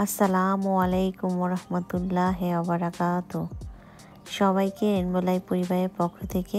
আসসালামু আলাইকুম ওরহমতুল্লাহি ওয়াবারাকাতুহু। সবাইকে রেইনবো লাইফ পরিবারের পক্ষ থেকে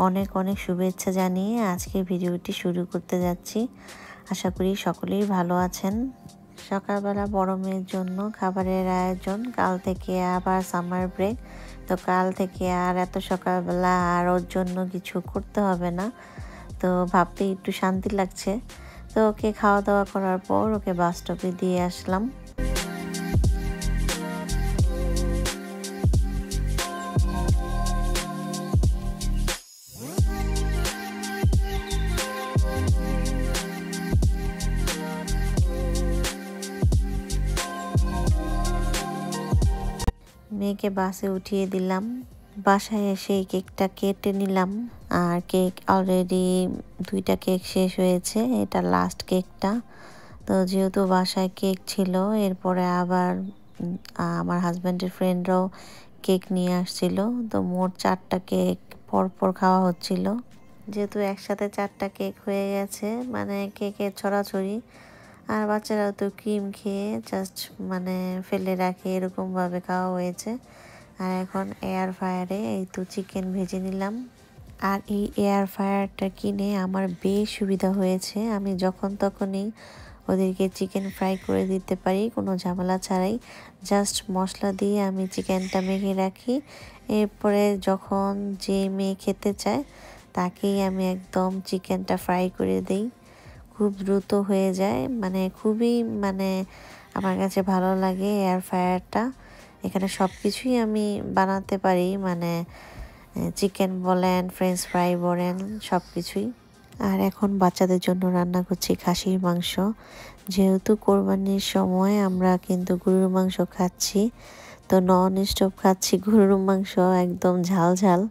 অনেক অনেক শুভেচ্ছা জানিয়ে আজকে ভিডিওটি শুরু করতে যাচ্ছি। আশা করি সকলেই ভালো আছেন। সকালবেলা বড় মেয়ের জন্য খাবারের আয়োজন। কাল থেকে আবার সামার ব্রেক, তো কাল থেকে আর এত সকালবেলা আর ওর জন্য কিছু করতে হবে না, তো ভাবতেই একটু শান্তি লাগছে। তো ওকে খাওয়া দাওয়া করার পর ওকে বাস স্টপে দিয়ে আসলাম। মেয়েকে বাসে উঠিয়ে দিলাম। বাসায় এসে কেকটা কেটে নিলাম, আর কেক অলরেডি 2টা কেক শেষ হয়েছে, এটা লাস্ট কেকটা। তো যেহেতু বাসায় কেক ছিল, এরপরে আবার আমার হাজব্যান্ডের ফ্রেন্ডরাও কেক নিয়ে আসছিল, তো মোট 4টা কেক পরপর খাওয়া হচ্ছিল। যেহেতু একসাথে 4টা কেক হয়ে গেছে, মানে কেকের ছড়াছড়ি, আর বাচ্চারাও তো ক্রিম খেয়ে জাস্ট ফেলে রাখে, এরকমভাবে খাওয়া হয়েছে। আর এখন এয়ার ফ্রায়ারে এই তো চিকেন ভেজে নিলাম। আর এই এয়ার ফ্রায়ারটা কিনে আমার বেশ সুবিধা হয়েছে, আমি যখন তখনই ওদেরকে চিকেন ফ্রাই করে দিতে পারি কোনো ঝামেলা ছাড়াই। জাস্ট মশলা দিয়ে আমি চিকেনটা মেখে রাখি, এরপরে যখন যে মেয়ে খেতে চায় তাকেই আমি একদম চিকেনটা ফ্রাই করে দিই। খুব দ্রুত হয়ে যায়, খুবই আমার কাছে ভালো লাগে এয়ার ফ্রায়ারটা। এখানে সব কিছুই আমি বানাতে পারি, চিকেন বলেন, ফ্রেঞ্চ ফ্রাই বলেন, সব কিছুই। আর এখন বাচ্চাদের জন্য রান্না করছি খাসির মাংস। যেহেতু কোরবানির সময় আমরা কিন্তু গরুর মাংস খাচ্ছি, তো নন স্টপ খাচ্ছি গরুর মাংস, একদম ঝাল ঝাল।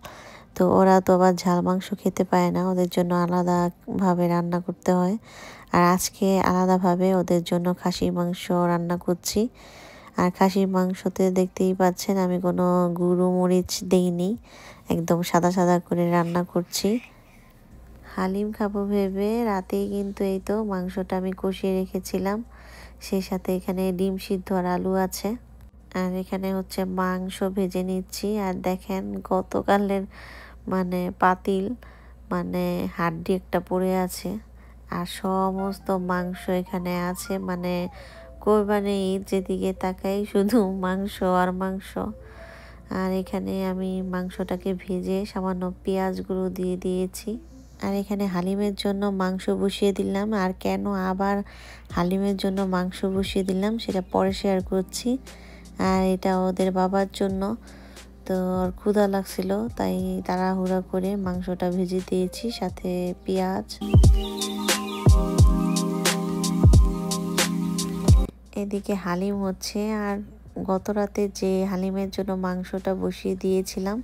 তো ওরা তো আবার ঝাল মাংস খেতে পায় না, ওদের জন্য আলাদাভাবে রান্না করতে হয়। আর আজকে আলাদাভাবে ওদের জন্য খাসির মাংস রান্না করছি। আর খাসির মাংসতে দেখতেই পাচ্ছেন আমি কোনো গুঁড়ো মরিচ দেইনি, একদম সাদা সাদা করে রান্না করছি। হালিম খাবো ভেবে রাতেই কিন্তু এই তো মাংসটা আমি কষিয়ে রেখেছিলাম, সেই সাথে এখানে ডিম সিদ্ধ আর আলু আছে। আর এখানে হচ্ছে মাংস ভেজে নিচ্ছি। আর দেখেন গতকালের পাতিল হাড্ডি একটা পড়ে আছে, আর সমস্ত মাংস এখানে আছে। কোরবানি ঈদ যেদিকে তাকাই শুধু মাংস আর মাংস। আর এখানে আমি মাংসটাকে ভেজে সামান্য পেঁয়াজগুলো দিয়ে দিয়েছি। আর এখানে হালিমের জন্য মাংস বসিয়ে দিলাম। আর কেন আবার হালিমের জন্য মাংস বসিয়ে দিলাম সেটা পরে শেয়ার করছি। আর এটা ওদের বাবার জন্য, তো ওর ক্ষুধা লাগছিল তাই তাড়াহুড়া করে মাংসটা ভেজে দিয়েছি, সাথে পেঁয়াজ। এদিকে হালিম হচ্ছে। আর গত রাতে যে হালিমের জন্য মাংসটা বসিয়ে দিয়েছিলাম,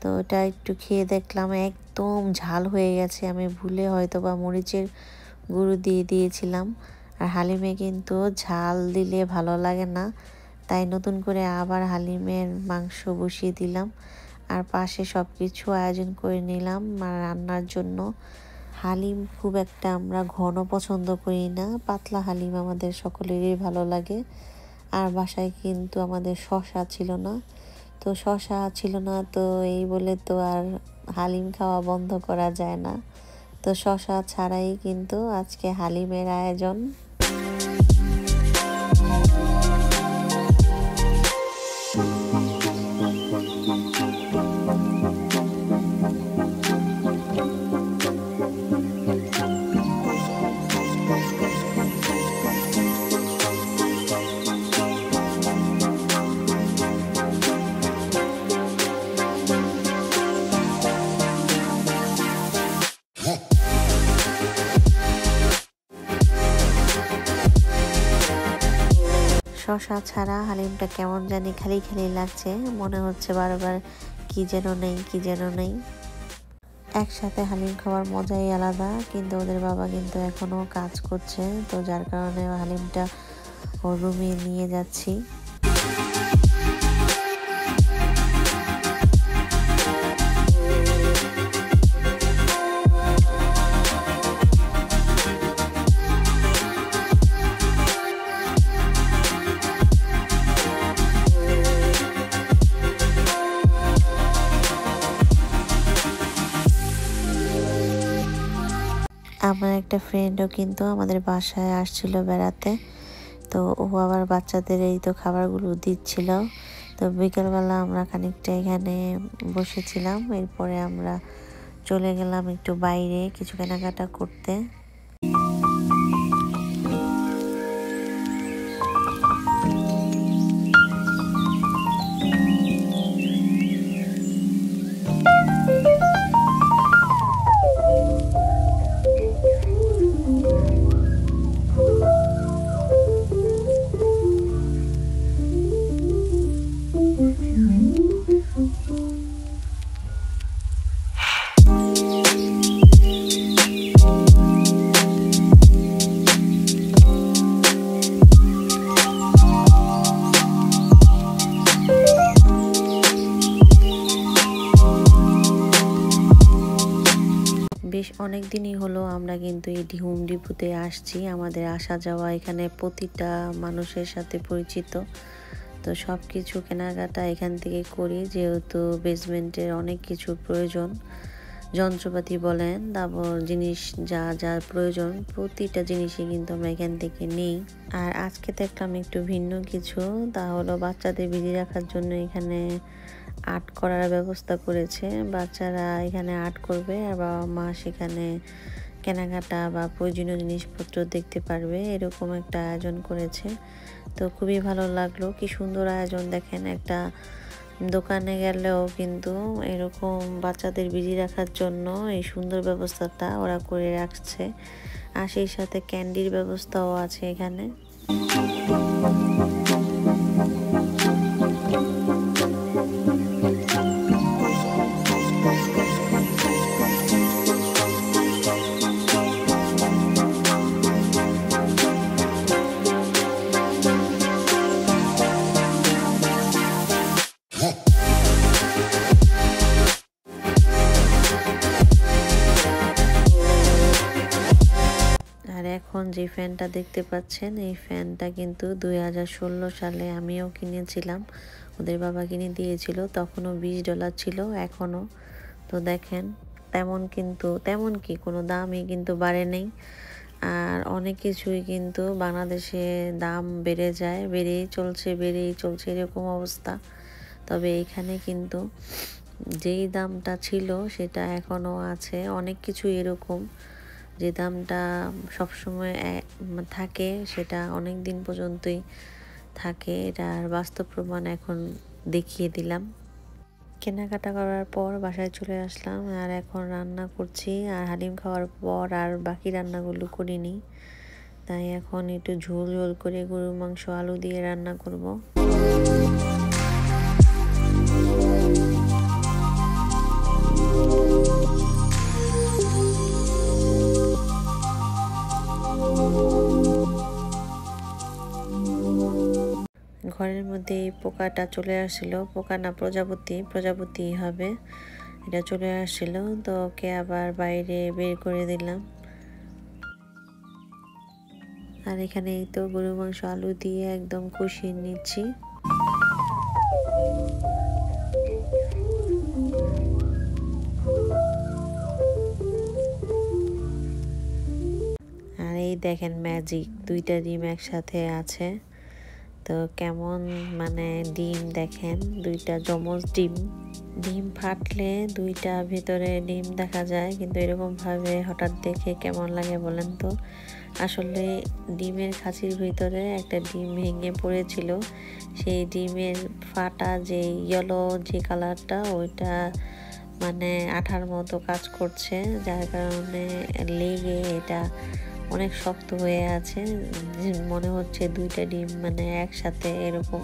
তো ওটা একটু খেয়ে দেখলাম একদম ঝাল হয়ে গেছে। আমি ভুলে হয়তো বা মরিচের গুঁড়ো দিয়ে দিয়েছিলাম। আর হালিমে কিন্তু ঝাল দিলে ভালো লাগে না, তাই নতুন করে আবার হালিমের মাংস বসিয়ে দিলাম। আর পাশে সব কিছু আয়োজন করে নিলাম রান্নার জন্য। হালিম খুব একটা আমরা ঘন পছন্দ করি না, পাতলা হালিম আমাদের সকলেরই ভালো লাগে। আর বাসায় কিন্তু আমাদের শসা ছিল না, তো এই বলে তো আর হালিম খাওয়া বন্ধ করা যায় না। তো শসা ছাড়াই কিন্তু আজকে হালিমের আয়োজন। শসা ছাড়া হালিমটা কেমন জানি খালি খালি লাগছে, মনে হচ্ছে বারবার কি যেন নেই। একসাথে হালিম খাওয়ার মজাই আলাদা, কিন্তু ওদের বাবা কিন্তু এখনো কাজ করছে, তো যার কারণে হালিমটা ওর রুমে নিয়ে যাচ্ছি। আমার একটা ফ্রেন্ডও কিন্তু আমাদের বাসায় আসছিল বেড়াতে, তো ও আবার বাচ্চাদের এই তো খাবারগুলো দিচ্ছিল। তো বিকেলবেলা আমরা খানিকটা এখানে বসেছিলাম, এরপরে আমরা চলে গেলাম একটু বাইরে কিছু কেনাকাটা করতে। বেশ অনেক দিনই হলো আমরা কিন্তু এই হোম ডিপোতে আসছি। আমাদের আসা যাওয়া এখানে প্রতিটা মানুষের সাথে পরিচিত, তো সব কিছু কেনাকাটা এখান থেকে করি, যেহেতু বেসমেন্টের অনেক কিছু প্রয়োজন, যন্ত্রপাতি বলেন, তারপর জিনিস যা যা প্রয়োজন প্রতিটা জিনিসই কিন্তু আমরা এখান থেকে নিই। আর আজকে দেখলাম একটু ভিন্ন কিছু, তা হলো বাচ্চাদের বিধি রাখার জন্য এখানে আর্ট করার ব্যবস্থা করেছে। বাচ্চারা এখানে আর্ট করবে আর বাবা মা সেখানে কেনাকাটা বা প্রয়োজনীয় জিনিসপত্র দেখতে পারবে, এরকম একটা আয়োজন করেছে। তো খুবই ভালো লাগলো, কি সুন্দর আয়োজন দেখেন। একটা দোকানে গেলেও কিন্তু এরকম বাচ্চাদের বিজি রাখার জন্য এই সুন্দর ব্যবস্থাটা ওরা করে রাখছে, আর সেই সাথে ক্যান্ডির ব্যবস্থাও আছে এখানে। আর এখন যে ফ্যানটা দেখতে পাচ্ছেন, এই ফ্যানটা কিন্তু 2016 সালে আমিও কিনেছিলাম, ওদের বাবা কিনে দিয়েছিল, তখনও $20 ছিল, এখনও। তো দেখেন তেমন কি কোনো দামই কিন্তু বাড়ে নেই। আর অনেক কিছুই কিন্তু বাংলাদেশে দাম বেড়ে যায়, বেড়েই চলছে এরকম অবস্থা। তবে এখানে কিন্তু যেই দামটা ছিল সেটা এখনও আছে। অনেক কিছু এরকম যে দামটা সবসময় থাকে সেটা অনেক দিন পর্যন্তই থাকে, এটার বাস্তব প্রমাণ এখন দেখিয়ে দিলাম। কেনাকাটা করার পর বাসায় চলে আসলাম, আর এখন রান্না করছি। আর হালিম খাওয়ার পর আর বাকি রান্নাগুলো করিনি, তাই এখন একটু ঝোল ঝোল করে গরুর মাংস আলু দিয়ে রান্না করব। ঘরের মধ্যে এই পোকাটা চলে আসছিল, পোকা না প্রজাপতি হবে, এটা চলে আসছিল, তো ওকে আবার বাইরে বের করে দিলাম। আর এখানে এই তো গরুর মাংস আলু দিয়ে একদম কষিয়ে নিচ্ছি। আর এই দেখেন ম্যাজিক, 2টা ডিম একসাথে আছে। তো কেমন মানে ডিম দেখেন, 2টা যমজ ডিম ফাটলে 2টা ভিতরে ডিম দেখা যায়, কিন্তু এরকম ভাবে হঠাৎ দেখে কেমন লাগে বলেন তো। আসলে ডিমের খাঁচির ভিতরে একটা ডিম ভেঙে পড়েছিল, সেই ডিমের ফাটা যে ইয়েলো যে কালারটা, ওইটা মানে আঠার মতো কাজ করছে, যার কারণে লেগে এটা অনেক শক্ত হয়ে আছে, মনে হচ্ছে 2টা ডিম মানে একসাথে এরকম।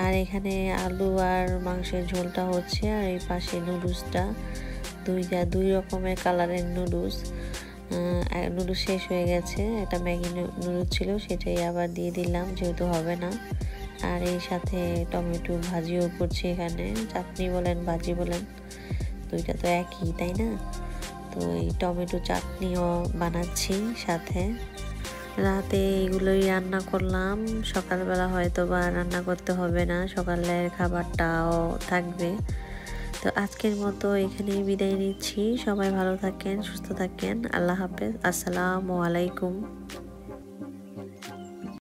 আর এখানে আলু আর মাংসের ঝোলটা হচ্ছে, আর এই পাশে নুডলসটা, 2 রকমের কালারের নুডলস শেষ হয়ে গেছে, একটা ম্যাগি নুডলস ছিল, সেটাই আবার দিয়ে দিলাম যেহেতু হবে না। আর এই সাথে টমেটো ভাজিও করছি, এখানে চাটনি বলেন ভাজি বলেন 2টা তো একই, তাই না? তো এই টমেটো চাটনিও বানাচ্ছি সাথে। রাতে এগুলোই রান্না করলাম, সকালবেলা হয়তো বা রান্না করতে হবে না, সকালের খাবারটাও থাকবে। তো আজকের মতো এখানেই বিদায় নিচ্ছি। সবাই ভালো থাকেন, সুস্থ থাকেন। আল্লাহ হাফেজ। আসসালামু আলাইকুম।